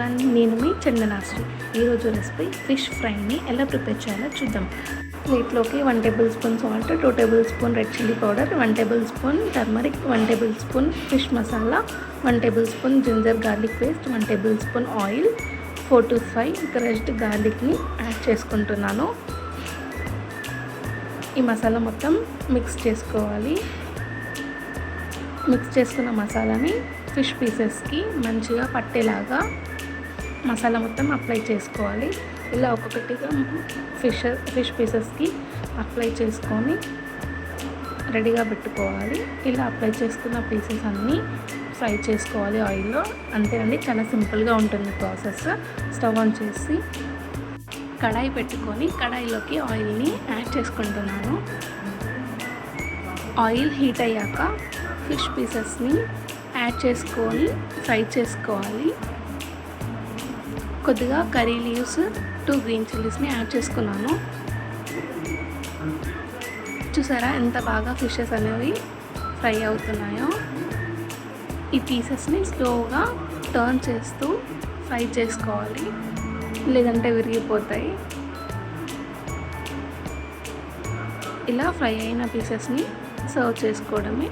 Everyone, నేను మీ చందనాశ్రీ. ఈరోజు recipe fish ఫ్రైని ఎలా ప్రిపేర్ చేయాలో చూద్దాం. ప్లేట్లోకి 1 tablespoon salt, 2 tablespoon red chilli powder, 1 tablespoon turmeric, 1 tablespoon fish masala, 1 tablespoon ginger garlic paste, 1 tablespoon oil, 4 to 5 crushed గార్లిక్ని add చేసుకుంటున్నాను. ఈ మసాలా మొత్తం మిక్స్ చేసుకోవాలి. మిక్స్ చేసుకున్న మసాలాని ఫిష్ పీసెస్కి మంచిగా పట్టేలాగా మసాలా మొత్తం అప్లై చేసుకోవాలి. ఇలా ఒక్కొక్కటిగా ఫిష్ పీసెస్కి అప్లై చేసుకొని రెడీగా పెట్టుకోవాలి. ఇలా అప్లై చేసుకున్న పీసెస్ అన్నీ ఫ్రై చేసుకోవాలి ఆయిల్లో. అంతేనండి, చాలా సింపుల్గా ఉంటుంది ప్రాసెస్. స్టవ్ ఆన్ చేసి కడాయి పెట్టుకొని కడాయిలోకి ఆయిల్ని యాడ్ చేసుకుంటున్నాను. ఆయిల్ హీట్ అయ్యాక ఫిష్ పీసెస్ని యాడ్ చేసుకొని ఫ్రై చేసుకోవాలి. కొద్దిగా కర్రీ లీవ్స్, 2 గ్రీన్ చిల్లీస్ని యాడ్ చేసుకున్నాను. చూసారా ఎంత బాగా ఫిషెస్ అనేవి ఫ్రై అవుతున్నాయో. ఈ పీసెస్ని స్లోగా టర్న్ చేస్తూ ఫ్రై చేసుకోవాలి, లేదంటే విరిగిపోతాయి. ఇలా ఫ్రై అయిన పీసెస్ని సర్వ్ చేసుకోవడమే.